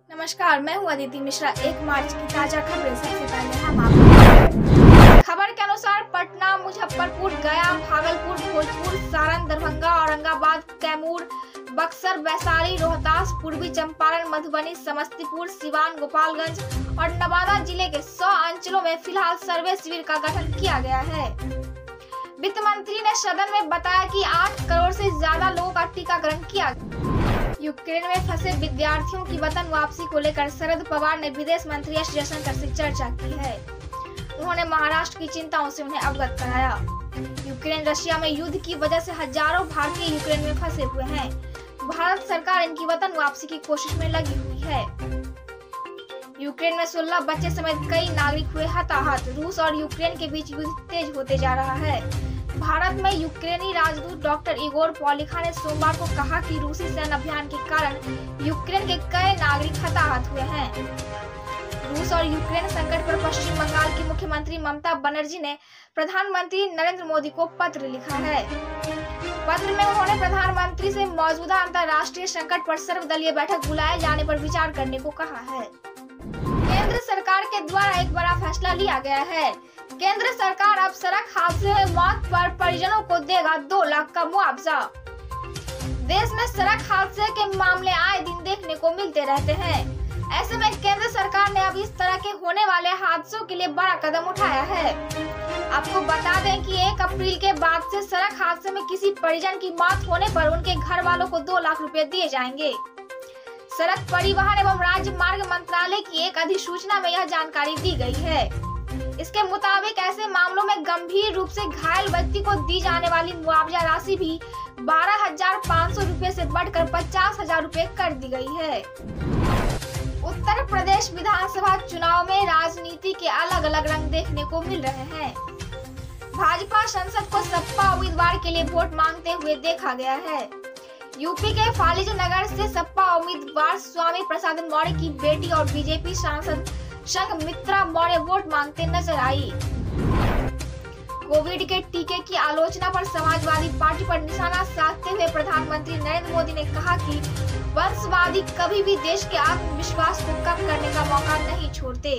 नमस्कार, मैं हूँ अदिति मिश्रा। 1 मार्च की ताजा खबरें सबसे पहले हम आपको। खबर के अनुसार पटना, मुजफ्फरपुर, गया, भागलपुर, भोजपुर, सारण, दरभंगा, औरंगाबाद, कैमूर, बक्सर, वैशाली, रोहतास, पूर्वी चंपारण, मधुबनी, समस्तीपुर, सिवान, गोपालगंज और नवादा जिले के 100 अंचलों में फिलहाल सर्वे शिविर का गठन किया गया है। वित्त मंत्री ने सदन में बताया कि 8 करोड़ से ज्यादा लोगों का टीकाकरण किया गया। यूक्रेन में फंसे विद्यार्थियों की वतन वापसी को लेकर शरद पवार ने विदेश मंत्री एस जयशंकर से चर्चा की है। उन्होंने महाराष्ट्र की चिंताओं से उन्हें अवगत कराया। यूक्रेन रशिया में युद्ध की वजह से हजारों भारतीय यूक्रेन में फंसे हुए हैं। भारत सरकार इनकी वतन वापसी की कोशिश में लगी हुई है। यूक्रेन में 16 बच्चे समेत कई नागरिक हुए हताहत। रूस और यूक्रेन के बीच युद्ध तेज होते जा रहा है। भारत में यूक्रेनी राजदूत डॉक्टर इगोर पॉलिखा ने सोमवार को कहा कि रूसी सैन्य अभियान के कारण यूक्रेन के कई नागरिक हताहत हुए हैं। रूस और यूक्रेन संकट पर पश्चिम बंगाल की मुख्यमंत्री ममता बनर्जी ने प्रधानमंत्री नरेंद्र मोदी को पत्र लिखा है। पत्र में उन्होंने प्रधानमंत्री से मौजूदा अंतर्राष्ट्रीय संकट पर सर्वदलीय बैठक बुलाए जाने पर विचार करने को कहा है। केंद्र सरकार के द्वारा एक बड़ा फैसला लिया गया है। केंद्र सरकार अब सड़क हादसे में मौत पर परिजनों को देगा 2 लाख का मुआवजा। देश में सड़क हादसे के मामले आए दिन देखने को मिलते रहते हैं। ऐसे में केंद्र सरकार ने अब इस तरह के होने वाले हादसों के लिए बड़ा कदम उठाया है। आपको बता दें कि 1 अप्रैल के बाद से सड़क हादसे में किसी परिजन की मौत होने पर उनके घर वालों को 2 लाख रुपए दिए जाएंगे। सड़क परिवहन एवं राज्य मार्ग मंत्रालय की एक अधिसूचना में यह जानकारी दी गई है। इसके मुताबिक ऐसे मामलों में गंभीर रूप से घायल व्यक्ति को दी जाने वाली मुआवजा राशि भी 12,500 रुपए से बढ़कर 50,000 रुपए कर दी गई है। उत्तर प्रदेश विधानसभा चुनाव में राजनीति के अलग अलग रंग देखने को मिल रहे हैं। भाजपा सांसद को सपा उम्मीदवार के लिए वोट मांगते हुए देखा गया है। यूपी के फालिज नगर से सपा उम्मीदवार स्वामी प्रसाद मौर्य की बेटी और बीजेपी सांसद संघमित्रा मौर्य वोट मांगते नजर आई। कोविड के टीके की आलोचना पर समाजवादी पार्टी पर निशाना साधते हुए प्रधानमंत्री नरेंद्र मोदी ने कहा कि वंशवादी कभी भी देश के आत्मविश्वास को कम करने का मौका नहीं छोड़ते।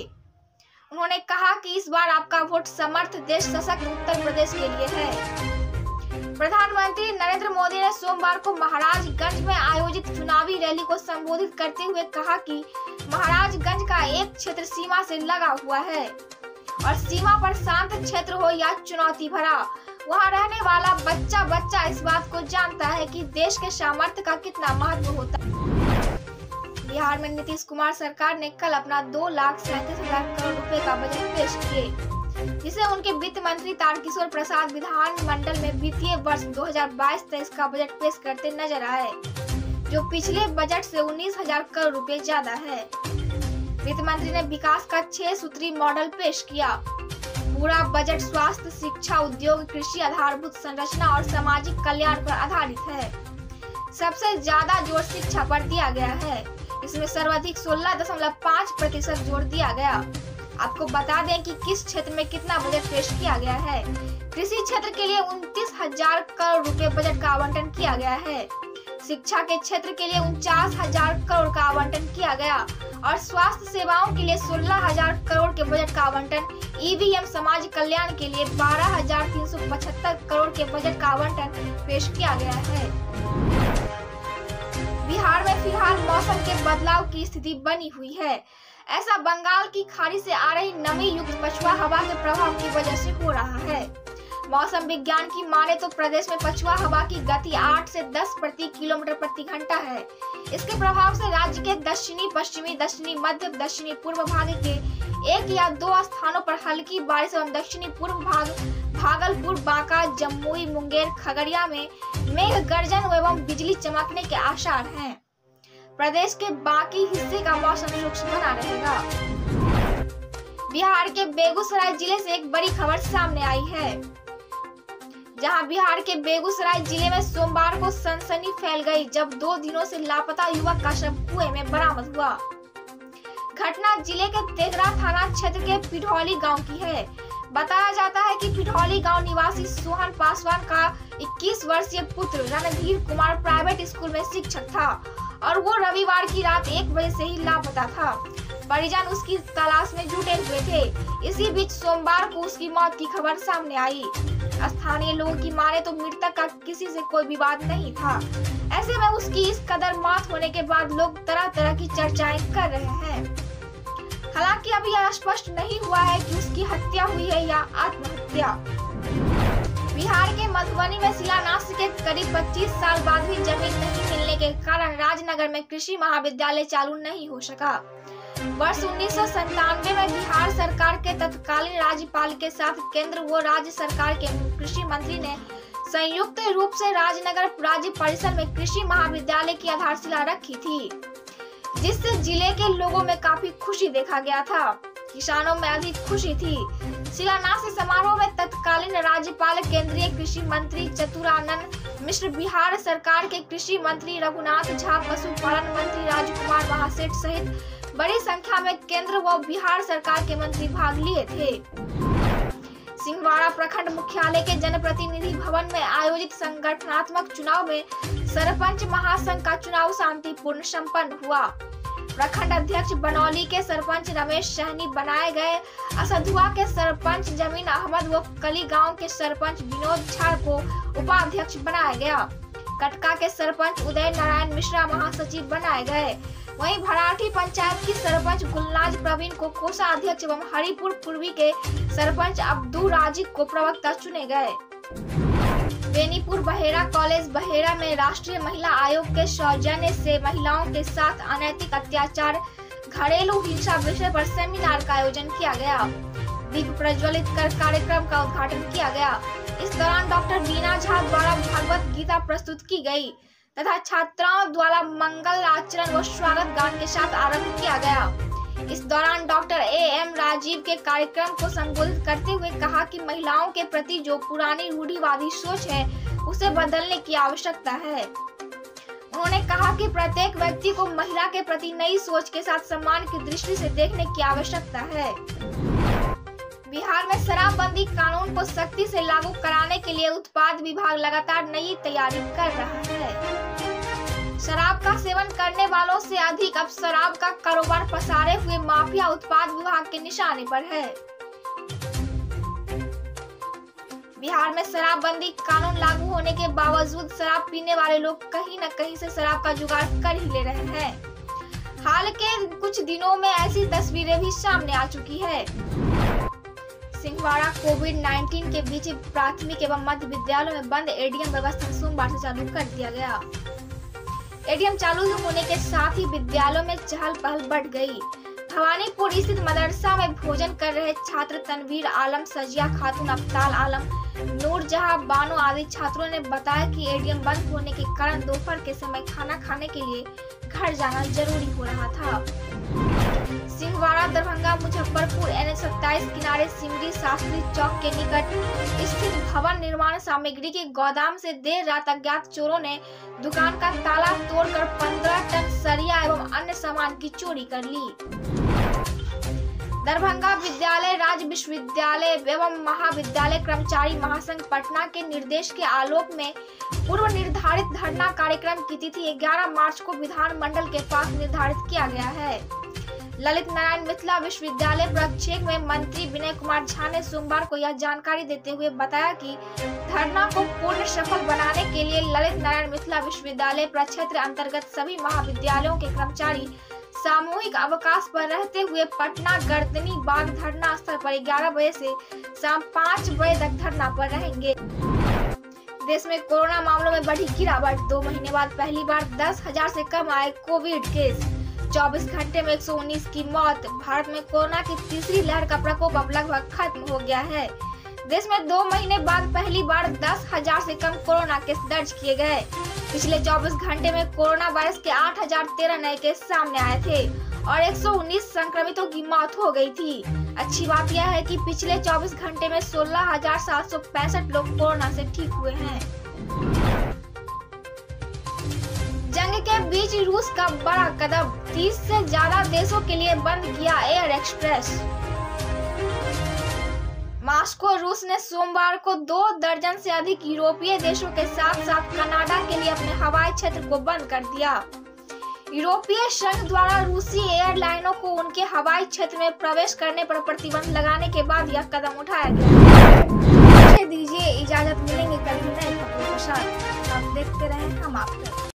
उन्होंने कहा कि इस बार आपका वोट समर्थ देश सशक्त उत्तर प्रदेश के लिए है। प्रधानमंत्री नरेंद्र मोदी ने सोमवार को महाराजगंज में आयोजित चुनावी रैली को संबोधित करते हुए कहा कि महाराजगंज का एक क्षेत्र सीमा से लगा हुआ है और सीमा पर शांत क्षेत्र हो या चुनौती भरा, वहां रहने वाला बच्चा बच्चा इस बात को जानता है कि देश के सामर्थ्य का कितना महत्व होता है। बिहार में नीतीश कुमार सरकार ने कल अपना 2,37,000 करोड़ रुपए का बजट पेश किए, जिसे उनके वित्त मंत्री तारकिशोर प्रसाद विधानमंडल में वित्तीय वर्ष 2022-23 का बजट पेश करते नजर आए, जो पिछले बजट से 19,000 करोड़ रुपए ज्यादा है। वित्त मंत्री ने विकास का 6 सूत्री मॉडल पेश किया। पूरा बजट स्वास्थ्य, शिक्षा, उद्योग, कृषि, आधारभूत संरचना और सामाजिक कल्याण पर आधारित है। सबसे ज्यादा जोर शिक्षा पर दिया गया है। इसमें सर्वाधिक 16.5% जोर दिया गया। आपको बता दें कि किस क्षेत्र में कितना बजट पेश किया गया है। कृषि क्षेत्र के लिए 29,000 करोड़ रुपए बजट का आवंटन किया गया है। शिक्षा के क्षेत्र के लिए 49,000 करोड़ का आवंटन किया गया और स्वास्थ्य सेवाओं के लिए 16,000 करोड़ के बजट का आवंटन। ईवीएम समाज कल्याण के लिए 12,375 करोड़ के बजट का आवंटन पेश किया गया है। बिहार में फिलहाल मौसम के बदलाव की स्थिति बनी हुई है। ऐसा बंगाल की खाड़ी से आ रही नमी युक्त पछुआ हवा के प्रभाव की वजह से हो रहा है। मौसम विज्ञान की माने तो प्रदेश में पछुआ हवा की गति 8 से 10 प्रति किलोमीटर प्रति घंटा है। इसके प्रभाव से राज्य के दक्षिणी पश्चिमी, दक्षिणी मध्य, दक्षिणी पूर्व भाग के 1 या 2 स्थानों पर हल्की बारिश एवं दक्षिणी पूर्व भाग भागलपुर, बांका, जमुई, मुंगेर, खगड़िया में मेघ गर्जन एवं बिजली चमकने के आसार हैं। प्रदेश के बाकी हिस्से का मौसम शुष्क बना रहेगा। बिहार के बेगूसराय जिले से एक बड़ी खबर सामने आई है, जहां बिहार के बेगूसराय जिले में सोमवार को सनसनी फैल गई जब 2 दिनों से लापता युवक का शव कुएं में बरामद हुआ। घटना जिले के तेघरा थाना क्षेत्र के पिढौली गांव की है। बताया जाता है कि पिढौली गांव निवासी सोहन पासवान का 21 वर्षीय पुत्र रणधीर कुमार प्राइवेट स्कूल में शिक्षक था और वो रविवार की रात 1 1 बजे से ही लापता था। परिजन उसकी तलाश में जुटे हुए थे। इसी बीच सोमवार को उसकी मौत की खबर सामने आई। स्थानीय लोगों की माने तो मृतक का किसी से कोई विवाद नहीं था। ऐसे में उसकी इस कदर मौत होने के बाद लोग तरह तरह की चर्चाएं कर रहे हैं। हालांकि अभी यह स्पष्ट नहीं हुआ है कि उसकी हत्या हुई है या आत्महत्या। बिहार के मधुबनी में शिलान्यास के करीब 25 साल बाद भी जमीन नहीं मिलने के कारण राजनगर में कृषि महाविद्यालय चालू नहीं हो सका। वर्ष 1997 में बिहार सरकार के तत्कालीन राज्यपाल के साथ केंद्र व राज्य सरकार के कृषि मंत्री ने संयुक्त रूप से राजनगर राज्य परिसर में कृषि महाविद्यालय की आधारशिला रखी थी, जिससे जिले के लोगों में काफी खुशी देखा गया था। किसानों में अधिक खुशी थी। शिलान्यास समारोह में तत्कालीन राज्यपाल, केंद्रीय कृषि मंत्री चतुरानंद मिश्र, बिहार सरकार के कृषि मंत्री रघुनाथ झा, पशुपालन मंत्री राजकुमार महासेठ सहित बड़ी संख्या में केंद्र व बिहार सरकार के मंत्री भाग लिए थे। सिंहवाड़ा प्रखंड मुख्यालय के जनप्रतिनिधि भवन में आयोजित संगठनात्मक चुनाव में सरपंच महासंघ का चुनाव शांतिपूर्ण संपन्न हुआ। प्रखंड अध्यक्ष बनौली के सरपंच रमेश सहनी बनाए गए। असधुआ के सरपंच जमीन अहमद व कली गांव के सरपंच विनोद झा को उपाध्यक्ष बनाया गया। कटका के सरपंच उदय नारायण मिश्रा महासचिव बनाए गए। वहीं भराठी पंचायत की सरपंच गुलनाज प्रवीण को कोषाध्यक्ष एवं हरिपुर पूर्वी के सरपंच अब्दुल राजिक को प्रवक्ता चुने गए। बेनीपुर बहेरा कॉलेज बहेरा में राष्ट्रीय महिला आयोग के सौजन्य से महिलाओं के साथ अनैतिक अत्याचार, घरेलू हिंसा विषय पर सेमिनार का आयोजन किया गया। दीप प्रज्वलित कर कार्यक्रम का उद्घाटन किया गया। इस दौरान डॉक्टर बीना झा द्वारा भगवत गीता प्रस्तुत की गई तथा छात्राओं द्वारा मंगल आचरण व स्वागत गान के साथ आरंभ किया गया। इस दौरान डॉक्टर AM राजीव के कार्यक्रम को संबोधित करते हुए कहा कि महिलाओं के प्रति जो पुरानी रूढ़िवादी सोच है उसे बदलने की आवश्यकता है। उन्होंने कहा कि प्रत्येक व्यक्ति को महिला के प्रति नई सोच के साथ सम्मान की दृष्टि से देखने की आवश्यकता है। बिहार में शराबबंदी कानून को सख्ती से लागू कराने के लिए उत्पाद विभाग लगातार नई तैयारी कर रहा है। शराब का सेवन करने वालों से अधिक अब शराब का कारोबार पसारे हुए माफिया उत्पाद विभाग के निशाने पर है। बिहार में शराबबंदी कानून लागू होने के बावजूद शराब पीने वाले लोग कहीं न कहीं से शराब का जुगाड़ कर ही ले रहे हैं। हाल के कुछ दिनों में ऐसी तस्वीरें भी सामने आ चुकी है। सिंहवाड़ा कोविड-19 के बीच प्राथमिक एवं मध्य विद्यालयों में बंद एडीएम व्यवस्था सोमवार से चालू कर दिया गया। एडीएम चालू होने के साथ ही विद्यालयों में चहल पहल बढ़ गई। भवानीपुर स्थित मदरसा में भोजन कर रहे छात्र तनवीर आलम, सजिया खातून, अफ्ताल आलम, नूर जहां, बानो आदि छात्रों ने बताया कि एडीएम बंद होने के कारण दोपहर के समय खाना खाने के लिए घर जाना जरूरी हो रहा था। सिंहवाड़ा दरभंगा मुजफ्फरपुर NH-27 किनारे सिमरी शास्त्री चौक के निकट स्थित भवन निर्माण सामग्री के गोदाम से देर रात अज्ञात चोरों ने दुकान का ताला तोड़कर 15 टन सरिया एवं अन्य सामान की चोरी कर ली। दरभंगा विद्यालय राज्य विश्वविद्यालय एवं महाविद्यालय कर्मचारी महासंघ पटना के निर्देश के आलोक में पूर्व निर्धारित धरना कार्यक्रम की तिथि 11 मार्च को विधानमंडल के पास निर्धारित किया गया है। ललित नारायण मिथिला विश्वविद्यालय प्रक्षेत्र में मंत्री विनय कुमार झा ने सोमवार को यह जानकारी देते हुए बताया कि धरना को पूर्ण सफल बनाने के लिए ललित नारायण मिथिला विश्वविद्यालय प्रक्षेत्र अंतर्गत सभी महाविद्यालयों के कर्मचारी सामूहिक अवकाश पर रहते हुए पटना गर्दनी बाग धरना स्थल पर 11 बजे से शाम 5 बजे तक धरना पर रहेंगे। देश में कोरोना मामलों में बढ़ी गिरावट। 2 महीने बाद पहली बार 10,000 से कम आए कोविड केस। 24 घंटे में 119 की मौत। भारत में कोरोना की तीसरी लहर का प्रकोप अब लगभग खत्म हो गया है। देश में 2 महीने बाद पहली बार 10,000 से कम कोरोना केस दर्ज किए गए। पिछले 24 घंटे में कोरोना वायरस के 8,013 नए केस सामने आए थे और 119 संक्रमितों की मौत हो गई थी। अच्छी बात यह है कि पिछले 24 घंटे में 16,765 लोग कोरोना से ठीक हुए हैं। जंग के बीच रूस का बड़ा कदम। 30 से ज्यादा देशों के लिए बंद किया एयर एक्सप्रेस। मॉस्को रूस ने सोमवार को 2 दर्जन से अधिक यूरोपीय देशों के साथ साथ कनाडा के लिए अपने हवाई क्षेत्र को बंद कर दिया। यूरोपीय संघ द्वारा रूसी एयरलाइनों को उनके हवाई क्षेत्र में प्रवेश करने पर प्रतिबंध लगाने के बाद यह कदम उठाया गया। मुझे दीजिए इजाजत, मिलेंगे कल नए खबरों के साथ। आप देखते रहें हम आपके